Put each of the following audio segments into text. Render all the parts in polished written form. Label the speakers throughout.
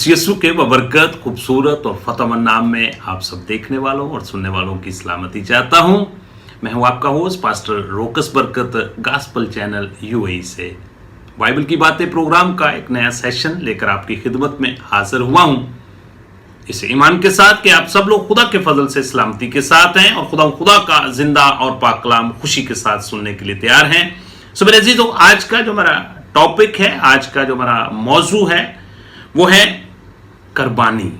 Speaker 1: मसीह यीशु के बबरकत खूबसूरत और फतेहमंद नाम में आप सब देखने वालों और सुनने वालों की सलामती चाहता हूं। मैं हूं आपका होस्ट पास्टर रोकस बरकत, गॉस्पल चैनल यूएई से बाइबल की बातें प्रोग्राम का एक नया सेशन लेकर आपकी खिदमत में हाजिर हुआ हूं। इस ईमान के साथ कि आप सब लोग खुदा के फजल से सलामती के साथ हैं और खुदा का जिंदा और पाक कलाम खुशी के साथ सुनने के लिए तैयार हैं। सो मेरे अजीजों, आज का जो हमारा टॉपिक है, आज का जो हमारा मौजू है वो है कुर्बानी।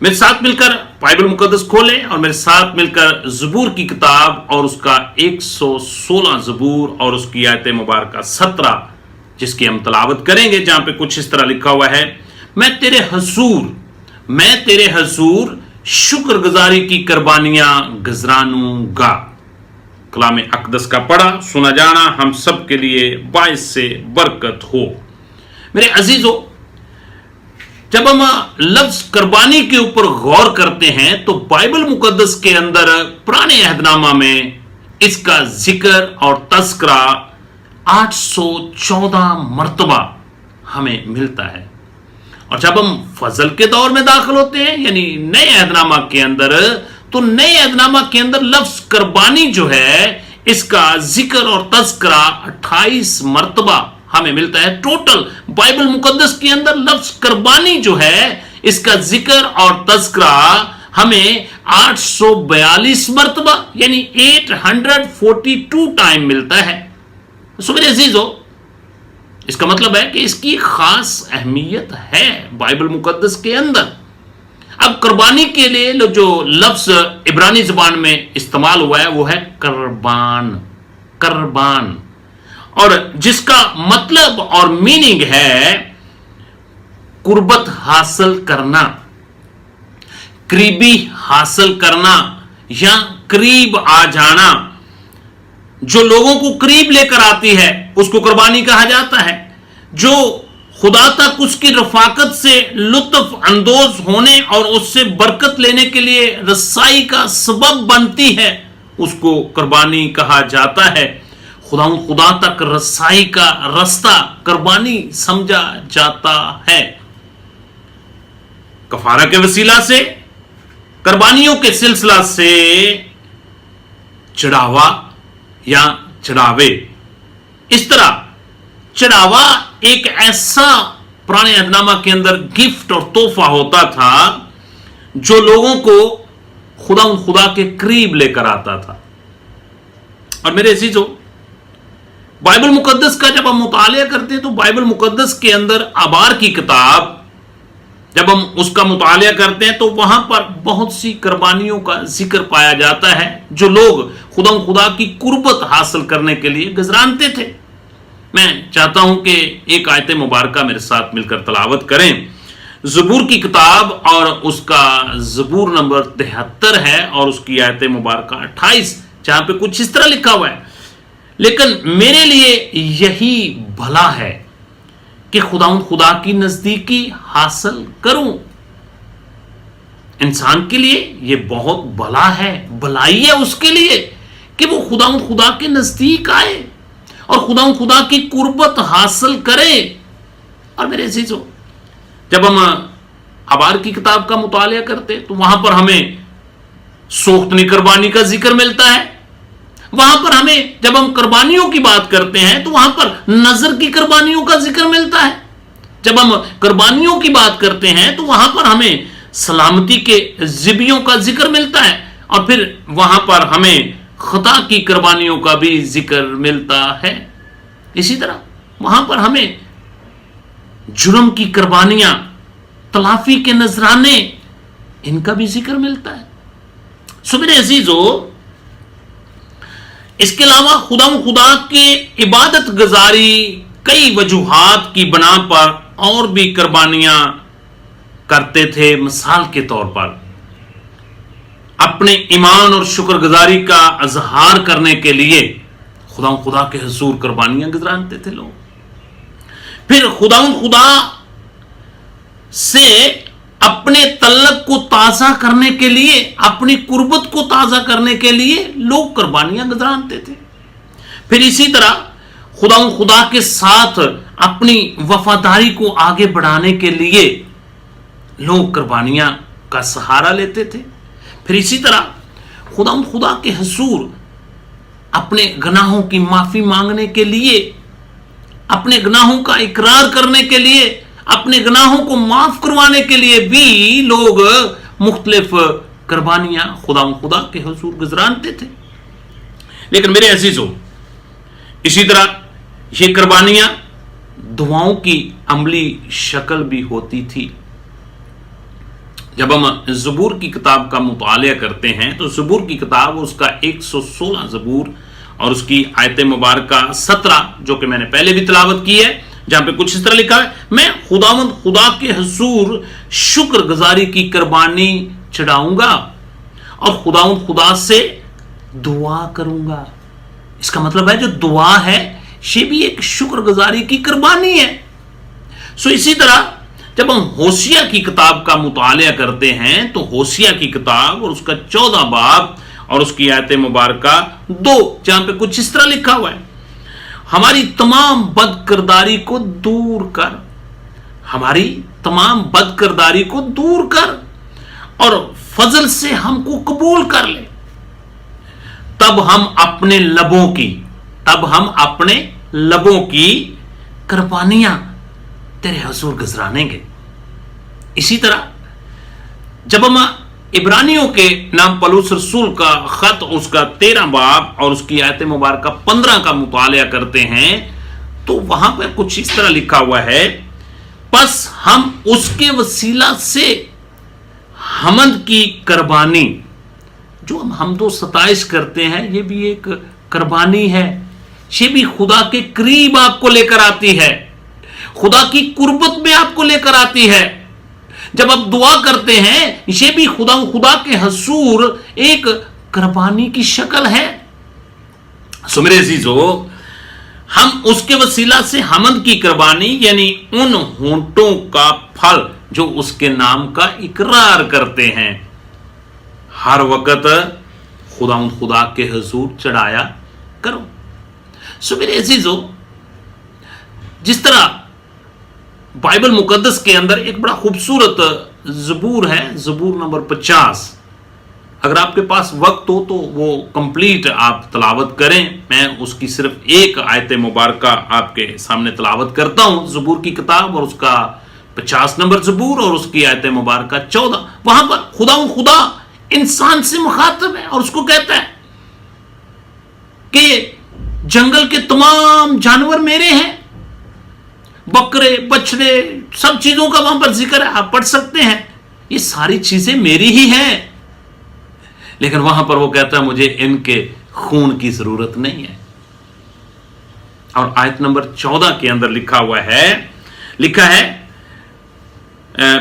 Speaker 1: मेरे साथ मिलकर बाइबल मुकद्दस खोलें और मेरे साथ मिलकर ज़बूर की किताब और उसका 116 ज़बूर और उसकी आयत मुबारक 17 जिसकी हम तलावत करेंगे, जहां पे कुछ इस तरह लिखा हुआ है, मैं तेरे हजूर शुक्रगुजारी की कुर्बानियां गुजरानूंगा। कलाम अक़दस का पढ़ा सुना जाना हम सब के लिए बाइस से बरकत हो। मेरे अजीजों, जब हम लफ्ज कुर्बानी के ऊपर गौर करते हैं तो बाइबल मुकद्दस के अंदर पुराने अहदनामा में इसका जिक्र और तस्करा 814 मर्तबा हमें मिलता है। और जब हम फजल के दौर में दाखिल होते हैं यानी नए अहदनामा के अंदर, तो नए अहदनामा के अंदर लफ्ज कुर्बानी जो है इसका जिक्र और तस्करा 28 मर्तबा हमें मिलता है। टोटल बाइबल मुकद्दस के अंदर लफ्ज कुर्बानी जो है इसका जिक्र और तस्करा हमें 842 मर्तबा यानी 842 टाइम मिलता है। सो मेरे अजीजों, इसका मतलब है कि इसकी खास अहमियत है बाइबल मुकद्दस के अंदर। अब कुर्बानी के लिए जो लफ्ज इब्रानी जुबान में इस्तेमाल हुआ है वो है कुर्बान, और जिसका मतलब और मीनिंग है कुर्बत हासिल करना, करीबी हासिल करना या करीब आ जाना। जो लोगों को करीब लेकर आती है उसको कुर्बानी कहा जाता है। जो खुदा तक उसकी रफाकत से लुत्फ अंदोज होने और उससे बरकत लेने के लिए रसाई का सबब बनती है उसको कुर्बानी कहा जाता है। खुदा तक रसाई का रास्ता कुर्बानी समझा जाता है। कफारा के वसीला से, कुर्बानियों के सिलसिला से चढ़ावा या चढ़ावे, इस तरह चढ़ावा एक ऐसा पुराने अहदनामा के अंदर गिफ्ट और तोहफा होता था जो लोगों को खुदा के करीब लेकर आता था। और मेरे अजीजों, बाइबल मुकद्दस का जब हम मुतालिया करते हैं तो बाइबल मुकद्दस के अंदर अबार की किताब जब हम उसका मुतालिया करते हैं तो वहां पर बहुत सी कुर्बानियों का जिक्र पाया जाता है जो लोग खुदा की कुर्बत हासिल करने के लिए गुजरानते थे। मैं चाहता हूं कि एक आयत मुबारक मेरे साथ मिलकर तलावत करें। ज़बूर की किताब और उसका ज़बूर नंबर 73 है और उसकी आयत मुबारक 28, जहां पे कुछ इस तरह लिखा हुआ है, लेकिन मेरे लिए यही भला है कि खुदा की नजदीकी हासिल करूं। इंसान के लिए यह बहुत भला है, भलाई है उसके लिए कि वो खुदा के नजदीक आए और खुदा की कुर्बत हासिल करे। और मेरे अजीजों, जब हम अबार की किताब का मुतालिया करते तो वहां पर हमें सोख्तनी कुर्बानी का जिक्र मिलता है। वहां पर हमें, जब हम कुर्बानियों की बात करते हैं तो वहां पर नजर की कुर्बानियों का जिक्र मिलता है। जब हम कुर्बानियों की बात करते हैं तो वहां पर हमें सलामती के ज़िबियों का जिक्र मिलता है और फिर वहां पर हमें खता की कुर्बानियों का भी जिक्र मिलता है। इसी तरह वहां पर हमें जुर्म की कुर्बानियां, तलाफी के नजराने, इनका भी जिक्र मिलता है। सो मेरे अजीजों, इसके अलावा खुदा के इबादत गुजारी कई वजूहात की बना पर और भी कुर्बानियां करते थे। मिसाल के तौर पर अपने ईमान और शुक्रगुजारी का इजहार करने के लिए खुदा के हुजूर कुर्बानियां गुजरानते थे लोग। फिर खुदा से अपने तल्लक को ताजा करने के लिए, अपनी कुर्बत को ताजा करने के लिए लोग कुर्बानियां गुजरानते थे। फिर इसी तरह खुदा के साथ अपनी वफादारी को आगे बढ़ाने के लिए लोग कुर्बानियां का सहारा लेते थे। फिर इसी तरह खुदा के हुजूर अपने गुनाहों की माफी मांगने के लिए, अपने गुनाहों का इकरार करने के लिए, अपने गुनाहों को माफ करवाने के लिए भी लोग मुख्तलिफ कुर्बानियां खुदा के हुजूर गुजरानते थे। लेकिन मेरे अजीजों, इसी तरह ये कुर्बानियां दुआओं की अमली शक्ल भी होती थी। जब हम ज़बूर की किताब का मुतालिया करते हैं तो ज़बूर की किताब उसका 116 ज़बूर और उसकी आयत मुबारका 17 जो कि मैंने पहले भी तिलावत की है, जहां पे कुछ इस तरह लिखा है, मैं खुदा के हुजूर शुक्रगुजारी की कुर्बानी चढ़ाऊंगा और खुदा से दुआ करूंगा। इसका मतलब है जो दुआ है ये भी एक शुक्रगुजारी की कुर्बानी है। सो इसी तरह जब हम होशिया की किताब का मुतालिया करते हैं तो होशिया की किताब और उसका 14 बाब और उसकी आयत मुबारका 2 जहां पे कुछ इस तरह लिखा हुआ है, हमारी तमाम बदकिरदारी को दूर कर, हमारी तमाम बदकिरदारी को दूर कर और फजल से हमको कबूल कर ले, तब हम अपने लबों की कुर्बानियां तेरे हुजूर गुजरानेंगे। इसी तरह जब हम इब्रानियों के नाम पौलुस रसूल का खत उसका 13 बाब और उसकी आयत मुबारका 15 का मुतालिया करते हैं तो वहां पर कुछ इस तरह लिखा हुआ है, बस हम उसके वसीला से हमद की कुर्बानी, जो हम हमदो सताइश करते हैं, ये भी एक कुर्बानी है। ये भी खुदा के करीब आपको लेकर आती है, खुदा की कुर्बत में आपको लेकर आती है। जब आप दुआ करते हैं ये भी खुदा के हुजूर एक कुर्बानी की शक्ल है। सो मेरे अजीजों, हम उसके वसीला से हमद की कुर्बानी यानी उन होंठों का फल जो उसके नाम का इकरार करते हैं, हर वक्त खुदा के हुजूर चढ़ाया करो। सो मेरे अजीजों, जिस तरह बाइबल मुकद्दस के अंदर एक बड़ा खूबसूरत ज़बूर है, ज़बूर नंबर 50, अगर आपके पास वक्त हो तो वो कंप्लीट आप तलावत करें। मैं उसकी सिर्फ एक आयत मुबारका आपके सामने तलावत करता हूं, ज़बूर की किताब और उसका 50 नंबर ज़बूर और उसकी आयत मुबारका 14। वहां पर खुदा इंसान से मुखातब है और उसको कहता है कि जंगल के तमाम जानवर मेरे हैं, बकरे बछड़े सब चीजों का वहां पर जिक्र है, आप पढ़ सकते हैं, ये सारी चीजें मेरी ही हैं। लेकिन वहां पर वो कहता है मुझे इनके खून की जरूरत नहीं है। और आयत नंबर 14 के अंदर लिखा है,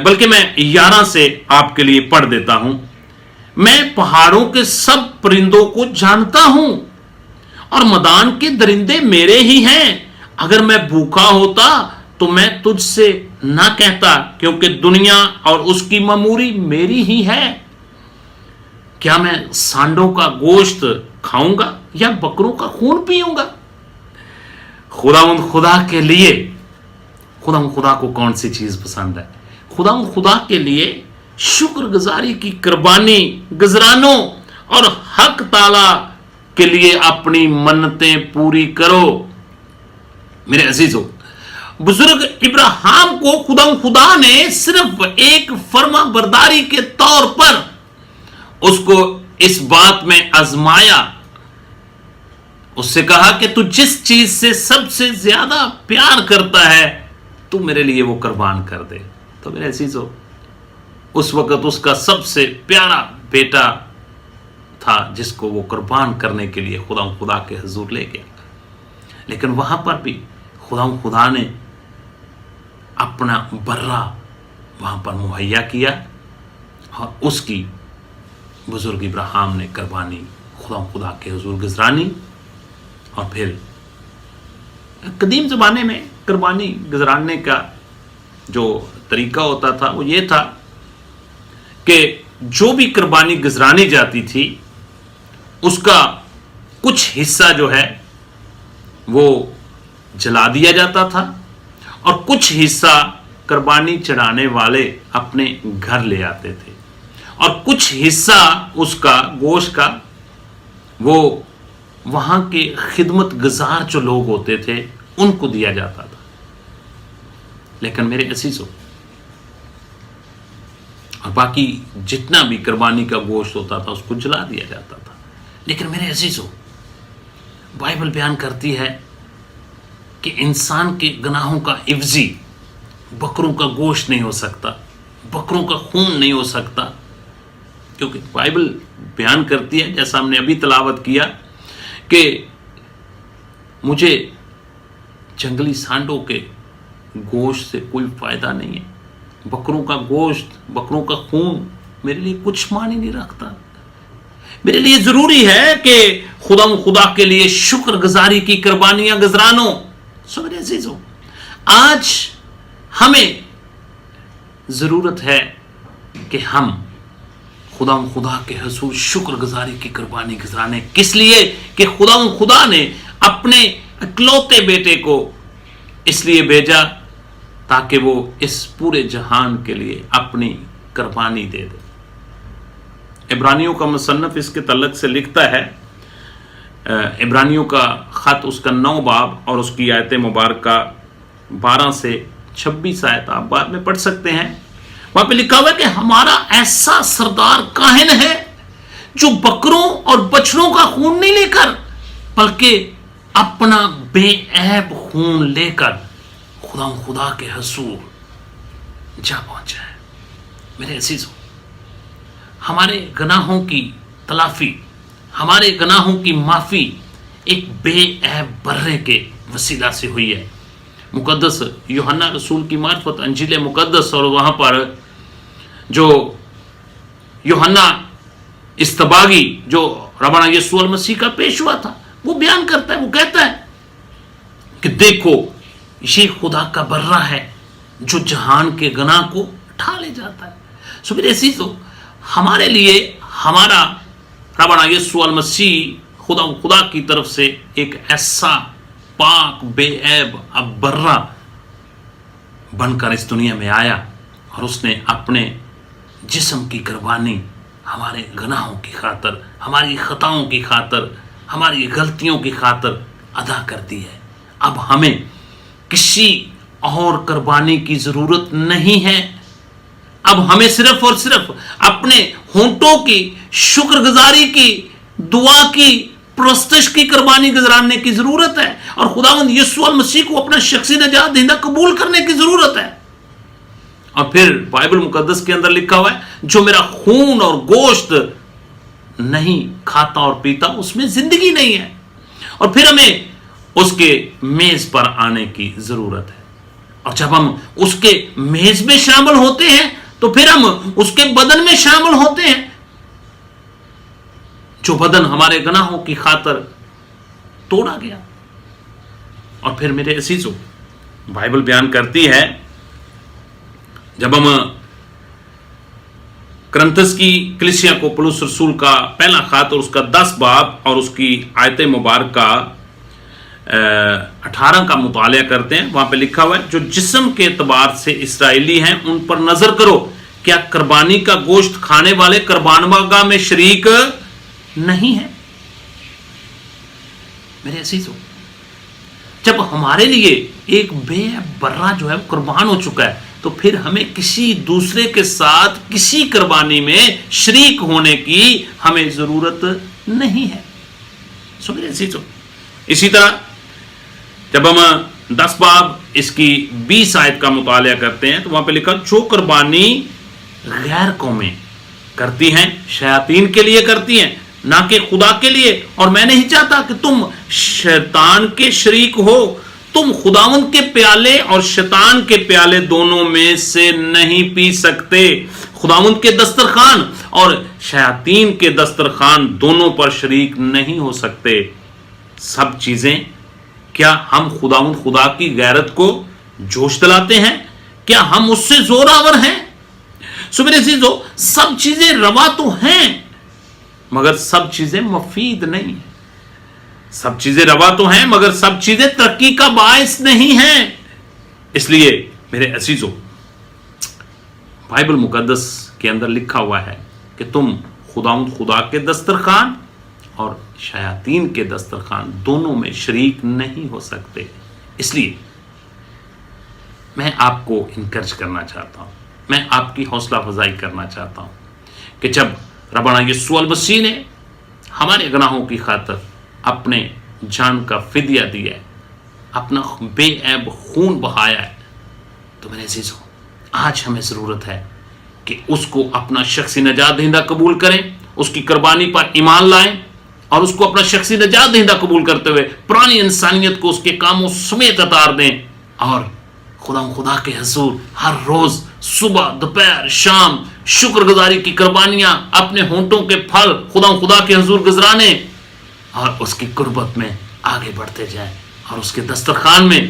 Speaker 1: बल्कि मैं 11 से आपके लिए पढ़ देता हूं, मैं पहाड़ों के सब परिंदों को जानता हूं और मैदान के दरिंदे मेरे ही हैं। अगर मैं भूखा होता तो मैं तुझसे ना कहता, क्योंकि दुनिया और उसकी ममूरी मेरी ही है। क्या मैं सांडों का गोश्त खाऊंगा या बकरों का खून पीऊंगा? खुदा के लिए खुदा को कौन सी चीज पसंद है? खुदा के लिए शुक्रगुजारी की कुर्बानी गुजरानो और हक ताला के लिए अपनी मन्नतें पूरी करो। मेरे अजीजों, बुजुर्ग इब्राहिम को खुदा ने सिर्फ एक फर्मा बरदारी के तौर पर उसको इस बात में आजमाया। उससे कहा कि तू जिस चीज से सबसे ज्यादा प्यार करता है तू मेरे लिए वो कुर्बान कर दे। तो मेरे अजीजों, उस वक्त उसका सबसे प्यारा बेटा था जिसको वो कुर्बान करने के लिए खुदा के हुजूर ले गया। लेकिन वहां पर भी खुदा ने अपना बर्रा वहां पर मुहैया किया और उसकी बुजुर्ग इब्राहिम ने कुर्बानी खुदा के हुजूर गुजरानी। और फिर कदीम ज़माने में कुर्बानी गुजराने का जो तरीका होता था वो ये था कि जो भी कुर्बानी गुजरानी जाती थी उसका कुछ हिस्सा जो है वो जला दिया जाता था और कुछ हिस्सा कुर्बानी चढ़ाने वाले अपने घर ले आते थे और कुछ हिस्सा उसका गोश्त का वो वहां के खिदमत गुजार जो लोग होते थे उनको दिया जाता था। लेकिन मेरे अजीजों, और बाकी जितना भी कुर्बानी का गोश्त होता था उसको जला दिया जाता था। लेकिन मेरे अजीजों, बाइबल बयान करती है कि इंसान के गुनाहों का इवजी बकरों का गोश्त नहीं हो सकता, बकरों का खून नहीं हो सकता, क्योंकि बाइबल बयान करती है, जैसा हमने अभी तलावत किया, कि मुझे जंगली सांडों के गोश्त से कोई फायदा नहीं है। बकरों का गोश्त, बकरों का खून मेरे लिए कुछ मायने नहीं रखता। मेरे लिए जरूरी है कि खुदा के लिए शुक्रगुजारी की कुर्बानियां गुजरानो। सो मेरे अजीजों, आज हमें जरूरत है कि हम खुदा के हुजूर शुक्रगुजारी की कुर्बानी गुजराने। किस लिए? कि खुदा ने अपने इकलौते बेटे को इसलिए भेजा ताकि वो इस पूरे जहान के लिए अपनी कुर्बानी दे दे। इब्रानियों का मुसन्नफ इसके तल्लक से लिखता है, इब्रानियों का खत उसका 9 बाब और उसकी आयत मुबारका 12 से 26 आयत आप बाद में पढ़ सकते हैं। वहां पे लिखा हुआ है कि हमारा ऐसा सरदार काहिन है जो बकरों और बछड़ों का खून नहीं लेकर बल्कि अपना बेऐब खून लेकर खुदा के हुजूर जा पहुंचा है। मेरे अजीजों, हमारे गुनाहों की तलाफी, हमारे गुनाहों की माफी एक बेऐब बर्रे के वसीला से हुई है। मुकद्दस यूहन्ना रसूल की मार्फत अंजील मुकद्दस, और वहां पर जो यूहन्ना इस्तबागी जो रबाना यीशु मसीह का पेशवा था, वो बयान करता है, वो कहता है कि देखो ये खुदा का बर्रा है जो जहान के गुनाह को उठा ले जाता है। सो मेरे अजीजों, हमारे लिए हमारा रबाना यीशु मसीह खुदा की तरफ से एक ऐसा पाक बेऐब अब बर्रा बनकर इस दुनिया में आया और उसने अपने जिस्म की कुर्बानी हमारे गुनाहों की खातर, हमारी खताओं की खातर, हमारी गलतियों की खातर अदा कर दी है। अब हमें किसी और कुर्बानी की जरूरत नहीं है। अब हमें सिर्फ और सिर्फ अपने होंठों की शुक्रगुजारी की, दुआ की, प्रस्तश की कुर्बानी गुजराने की जरूरत है और खुदावंद यीशु मसीह को अपना शख्सी नजात दहिंदा कबूल करने की जरूरत है। और फिर बाइबल मुकद्दस के अंदर लिखा हुआ है, जो मेरा खून और गोश्त नहीं खाता और पीता उसमें जिंदगी नहीं है। और फिर हमें उसके मेज पर आने की जरूरत है, और जब हम उसके मेज में शामिल होते हैं तो फिर हम उसके बदन में शामिल होते हैं, जो बदन हमारे गुनाहों की खातर तोड़ा गया। और फिर मेरे अजीजों, बाइबल बयान करती है, जब हम करंथस की कलीसिया को पौलुस रसूल का पहला खत और उसका 10 बाब और उसकी आयत मुबारका 18 का मुतालिया करते हैं, वहां पे लिखा हुआ है, जो जिस्म के एतबार से इस्राएली हैं उन पर नजर करो, क्या कुर्बानी का गोश्त खाने वाले कुर्बानगाह में शरीक नहीं है। मेरे अजीजों, जब हमारे लिए एक बेबर्रा जो है कुर्बान हो चुका है, तो फिर हमें किसी दूसरे के साथ किसी कुर्बानी में शरीक होने की हमें जरूरत नहीं है। सो मेरे अजीजों, इसी तरह जब हम 10 बाब इसकी 20 आयत का मुतालिया करते हैं तो वहां पे लिखा, जो कुर्बानी गैर कौमें करती हैं शैतान के लिए करती हैं, ना कि खुदा के लिए, और मैं नहीं चाहता कि तुम शैतान के शरीक हो। तुम खुदावंद के प्याले और शैतान के प्याले दोनों में से नहीं पी सकते। खुदावंद के दस्तरखान और शैतान के दस्तरखान दोनों पर शरीक नहीं हो सकते। सब चीजें, क्या हम खुदा की गैरत को जोश दिलाते हैं? क्या हम उससे जोरावर हैं? सो मेरे अजीजों, सब चीजें रवा तो हैं, मगर सब चीजें मफीद नहीं है। سب چیزیں روا تو ہیں مگر سب چیزیں ترقی کا باعث نہیں ہیں. اس لیے میرے عزیزو، بائبل مقدس کے اندر لکھا ہوا ہے کہ تم خدا کے دسترخوان اور شیاطین کے دسترخوان دونوں میں شریک نہیں ہو سکتے. اس لیے میں آپ کو انکریج کرنا چاہتا ہوں، میں آپ کی حوصلہ افزائی کرنا چاہتا ہوں کہ جب ربنا یسوع المسیح نے ہمارے گناہوں کی خاطر اپنے جان کا فدیہ دیا ہے، اپنا بے عیب خون بہایا ہے، تو میرے عزیزو آج ہمیں ضرورت ہے کہ اس کو اپنا شخصی نجات دہندہ قبول کریں، اس کی قربانی پر ایمان لائیں اور اس کو اپنا شخصی نجات دہندہ قبول کرتے ہوئے پرانی انسانیت کو اس کے کاموں سمیت اتار دیں اور خدا کے حضور ہر روز صبح دوپہر شام شکر گزاری کی قربانیاں اپنے ہونٹوں کے پھل خدا کے حضور گزرانے اور اس کی قربت میں آگے بڑھتے جائیں اور اس کے دسترخوان میں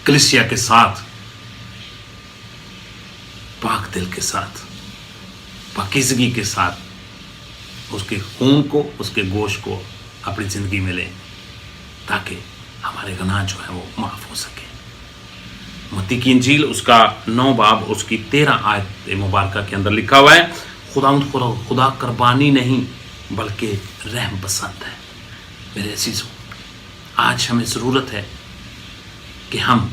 Speaker 1: کلیسیا کے ساتھ پاک دل کے ساتھ پاکیزگی کے ساتھ اس کے خون کو اس کے گوشت کو اپنی زندگی میں لیں تاکہ ہمارے گناہ جو ہے وہ معاف ہو سکے. متی کی انجیل اس کا 9 باب اس کی 13 آیت مبارکہ کے اندر لکھا ہوا ہے خدا قربانی نہیں بلکہ رحم پسند ہے. میرے عزیزو آج ہمیں ضرورت ہے کہ ہم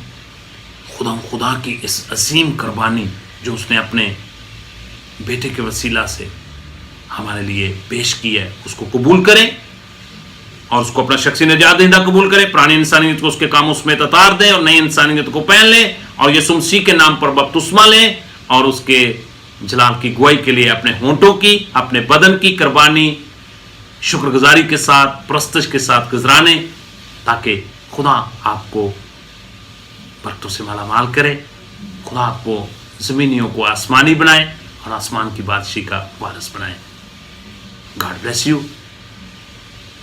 Speaker 1: خدا کی اس عظیم قربانی جو اس نے اپنے بیٹے کے وسیلہ سے ہمارے لیے پیش کی ہے اس کو قبول کریں اور اس کو اپنا شخصی نجات دہندہ قبول کریں. پرانی انسانیت کو اس کے کاموں سمیت اتار دیں اور نئی انسانیت کو پہن لیں اور یسوع مسیح کے نام پر بپتسمہ لیں اور اس کے جلال کی گواہی کے لیے اپنے ہونٹوں کی اپنے بدن کی قربانی شکر گزاری کے ساتھ پرستش کے ساتھ گزرانے تاکہ خدا آپ کو برکتوں سے مالا مال کرے، خدا آپ کو زمینیوں کو آسمانی بنائے اور آسمان کی بادشاہی کا وارث بنائے. God bless you.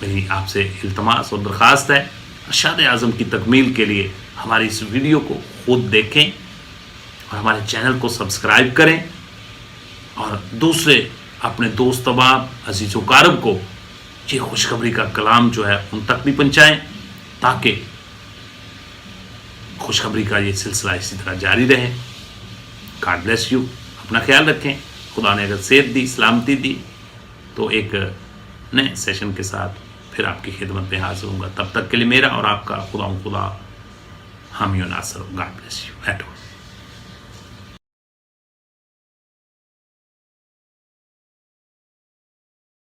Speaker 1: میری آپ سے التماس اور درخواست ہے ارشاد اعظم کی تکمیل کے لیے ہماری اس ویڈیو کو خود دیکھیں اور ہمارے چینل کو سبسکرائب کریں اور دوسرے اپنے دوست احباب عزیز و اقارب کو یہ خوشخبری کا کلام جو ہے ان تک بھی پہنچائیں تاکہ خوشخبری کا یہ سلسلہ اسی طرح جاری رہے. God bless you. اپنا خیال رکھیں. خدا نے اگر صحت دی سلامتی دی تو ایک نئے سیشن کے ساتھ پھر آپ کی خدمت میں حاضر ہوں گا. تب تک کے لیے میرا اور آپ کا خدا حامی و ناصر. God bless you. At all.